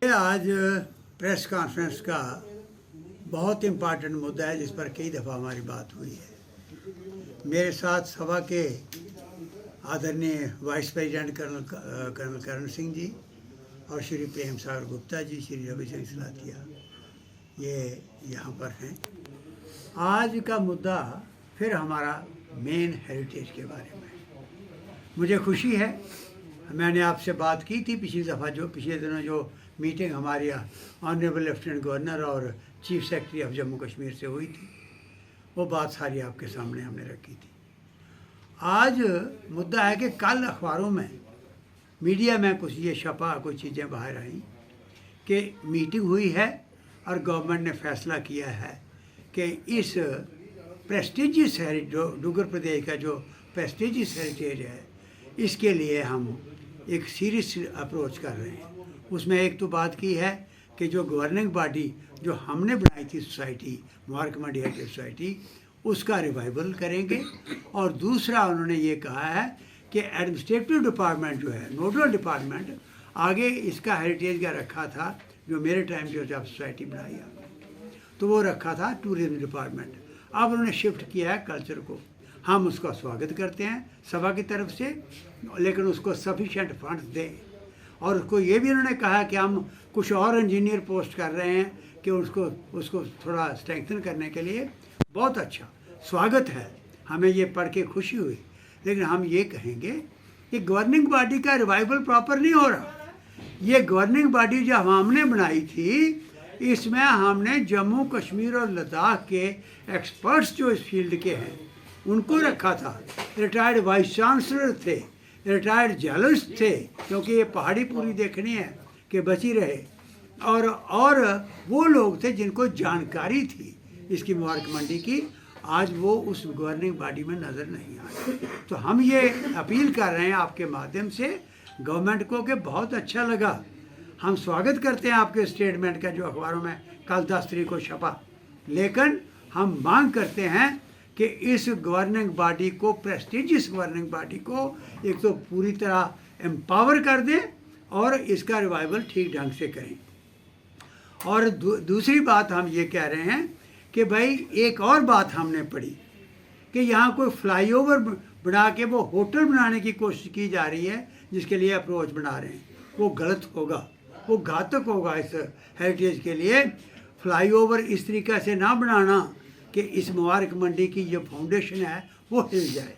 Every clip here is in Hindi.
आज प्रेस कॉन्फ्रेंस का बहुत इम्पॉर्टेंट मुद्दा है जिस पर कई दफ़ा हमारी बात हुई है। मेरे साथ सभा के आदरणीय vice president colonel Karan Singh ji और श्री प्रेम सागर गुप्ता जी, श्री रवि सिंह सलाथिया, ये यहाँ पर हैं। आज का मुद्दा फिर हमारा मेन हेरिटेज के बारे में। मुझे खुशी है, मैंने आपसे बात की थी पिछले दिनों जो मीटिंग हमारी ऑनरेबल लेफ्टिनेंट गवर्नर और chief secretary of Jammu Kashmir से हुई थी, वो बात सारी आपके सामने हमने रखी थी। आज मुद्दा है कि कल अखबारों में, मीडिया में कुछ ये छपा, कुछ चीज़ें बाहर आई कि मीटिंग हुई है और गवर्नमेंट ने फैसला किया है कि इस प्रेस्टिजियस डुग्गर प्रदेश का जो प्रेस्टिजियस हेरिटेज है, इसके लिए हम एक सीरियस अप्रोच कर रहे हैं। उसमें एक तो बात की है कि जो गवर्निंग बॉडी जो हमने बनाई थी society, Mubarak Mandi heritage society, उसका रिवाइवल करेंगे। और दूसरा उन्होंने ये कहा है कि एडमिनिस्ट्रेटिव डिपार्टमेंट जो है, नोडल डिपार्टमेंट, आगे इसका हेरिटेज का रखा था, जो मेरे टाइम जो जब सोसाइटी बनाई है तो वो रखा था टूरिज्म डिपार्टमेंट। अब उन्होंने शिफ्ट किया है कल्चर को। हम उसका स्वागत करते हैं सभा की तरफ से, लेकिन उसको सफिशेंट फंड्स दें। और उसको ये भी उन्होंने कहा कि हम कुछ और इंजीनियर पोस्ट कर रहे हैं कि उसको थोड़ा स्ट्रेंथन करने के लिए। बहुत अच्छा, स्वागत है, हमें ये पढ़ के खुशी हुई। लेकिन हम ये कहेंगे कि गवर्निंग बॉडी का रिवाइवल प्रॉपर नहीं हो रहा। ये गवर्निंग बॉडी जो हमने बनाई थी, इसमें हमने जम्मू कश्मीर और लद्दाख के एक्सपर्ट्स जो इस फील्ड के हैं उनको रखा था। रिटायर्ड वाइस चांसलर थे, रिटायर्ड जर्नलिस्ट थे, क्योंकि ये पहाड़ी पूरी देखनी है कि बची रहे। और वो लोग थे जिनको जानकारी थी इसकी मुबारक मंडी की। आज वो उस गवर्निंग बॉडी में नज़र नहीं आए। तो हम ये अपील कर रहे हैं आपके माध्यम से गवर्नमेंट को कि बहुत अच्छा लगा, हम स्वागत करते हैं आपके स्टेटमेंट का जो अखबारों में कल 10 तारीख को छपा। लेकिन हम मांग करते हैं कि इस गवर्निंग बॉडी को, प्रेस्टिजियस गवर्निंग बॉडी को, एक तो पूरी तरह एम्पावर कर दें और इसका रिवाइवल ठीक ढंग से करें। और दूसरी बात हम ये कह रहे हैं कि भाई एक और बात हमने पढ़ी कि यहाँ कोई फ्लाईओवर बना के वो होटल बनाने की कोशिश की जा रही है, जिसके लिए अप्रोच बना रहे हैं। वो गलत होगा, वो घातक होगा इस हेरिटेज के लिए। फ्लाईओवर इस तरीक़े से ना बनाना कि इस मुबारक मंडी की जो फाउंडेशन है वो हिल जाए।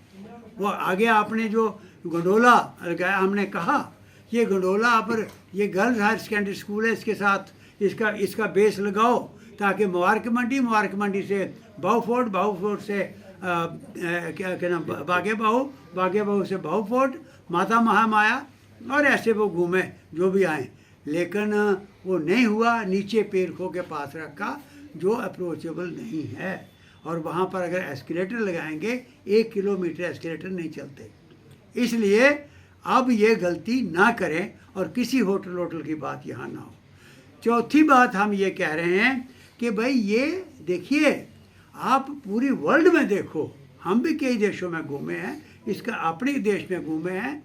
वो आगे आपने जो गंडोला लगाया, हमने कहा ये गंडोला पर ये गर्ल्स हायर सेकेंडरी स्कूल है, इसके साथ इसका बेस लगाओ ताकि मुबारक मंडी से बाऊ फोर्ट से क्या नाम बागे बाहू से बाऊ फोर्ट, माता महामाया, और ऐसे वो घूमे जो भी आए। लेकिन वो नहीं हुआ, नीचे पेरखों के पास रखा जो अप्रोचेबल नहीं है। और वहाँ पर अगर एस्केलेटर लगाएंगे 1 किलोमीटर एस्केलेटर नहीं चलते। इसलिए अब ये गलती ना करें और किसी होटल की बात यहाँ ना हो। चौथी बात हम ये कह रहे हैं कि भाई ये देखिए, आप पूरी वर्ल्ड में देखो, हम भी कई देशों में घूमे हैं, इसका अपने देश में घूमे हैं,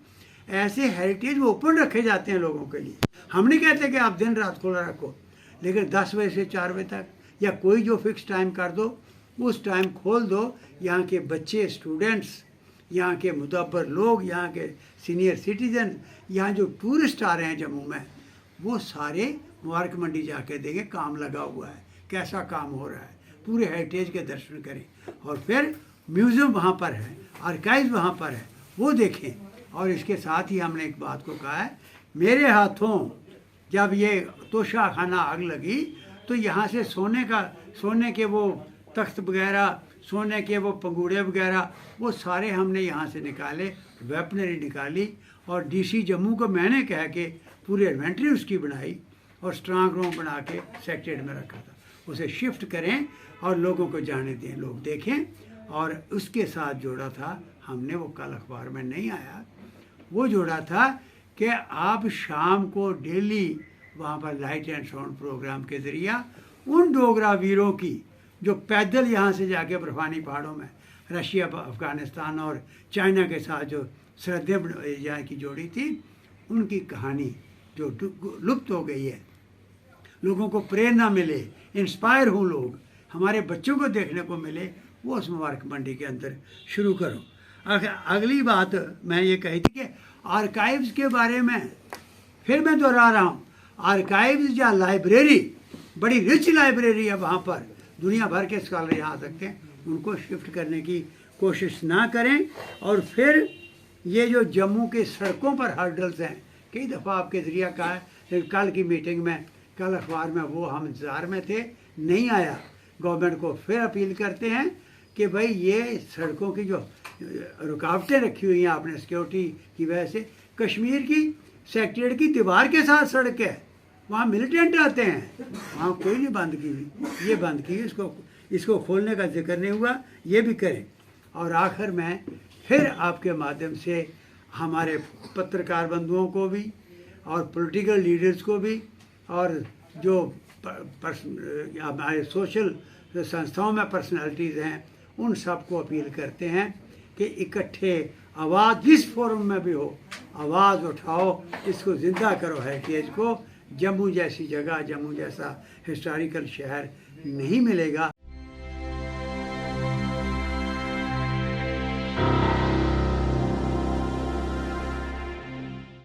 ऐसे हेरिटेज ओपन रखे जाते हैं लोगों के लिए। हम नहीं कहते कि आप दिन रात खुला रखो, लेकिन 10 बजे से 4 बजे तक या कोई जो फिक्स टाइम कर दो, उस टाइम खोल दो। यहाँ के बच्चे, स्टूडेंट्स, यहाँ के मुदब्बर लोग, यहाँ के सीनियर सिटीजन, यहाँ जो टूरिस्ट आ रहे हैं जम्मू में, वो सारे मुबारक मंडी जाके देखें काम लगा हुआ है, कैसा काम हो रहा है, पूरे हेरिटेज के दर्शन करें। और फिर म्यूज़ियम वहाँ पर है, आर्काइव वहाँ पर है, वो देखें। और इसके साथ ही हमने एक बात को कहा है, मेरे हाथों जब ये तोशा खाना आग लगी तो यहाँ से सोने के वो तख्त वगैरह, सोने के वो पंगूड़े वगैरह, वो सारे हमने यहाँ से निकाले, वेपनरी निकाली। और डीसी जम्मू को मैंने कह के पूरी इन्वेंट्री उसकी बनाई और स्ट्रांग रूम बना के सेक्रेटरीट में रखा था। उसे शिफ्ट करें और लोगों को जाने दें, लोग देखें। और उसके साथ जोड़ा था हमने, वो कल अखबार में नहीं आया, वो जोड़ा था कि आप शाम को डेली वहाँ पर लाइट एंड साउंड प्रोग्राम के ज़रिए उन डोगरा वीरों की जो पैदल यहाँ से जाके बर्फानी पहाड़ों में रशिया, अफ़गानिस्तान और चाइना के साथ जो सरहदें यहाँ की जोड़ी थी, उनकी कहानी जो लुप्त हो गई है, लोगों को प्रेरणा मिले, इंस्पायर हों लोग, हमारे बच्चों को देखने को मिले, वो उस मुबारक मंडी के अंदर शुरू करो। अगली बात मैं ये कही थी कि आर्काइव्स के बारे में फिर मैं दोहरा रहा हूँ। आर्काइव्स या लाइब्रेरी, बड़ी रिच लाइब्रेरी है वहाँ पर, दुनिया भर के स्कॉलर यहाँ आ सकते हैं, उनको शिफ्ट करने की कोशिश ना करें। और फिर ये जो जम्मू के सड़कों पर हर्डल्स हैं, कई दफ़ा आपके ज़रिया कहा है, लेकिन कल की मीटिंग में, कल अखबार में वो हम इंतज़ार में थे, नहीं आया। गवर्नमेंट को फिर अपील करते हैं कि भाई ये सड़कों की जो रुकावटें रखी हुई हैं आपने सिक्योरिटी की वजह से, कश्मीर की सेक्रेटरीट की दीवार के साथ सड़क है, वहाँ मिलिटेंट आते हैं, वहाँ कोई नहीं बंद की हुई, ये बंद की, इसको खोलने का जिक्र नहीं हुआ, ये भी करें। और आखिर में फिर आपके माध्यम से हमारे पत्रकार बंधुओं को भी और पॉलिटिकल लीडर्स को भी और जो हमारे सोशल संस्थाओं में पर्सनालिटीज़ हैं, उन सब को अपील करते हैं कि इकट्ठे आवाज़ जिस फोरम में भी हो, आवाज़ उठाओ, इसको ज़िंदा करो, हेरिटेज को। जम्मू जैसी जगह, जम्मू जैसा हिस्टोरिकल शहर नहीं मिलेगा।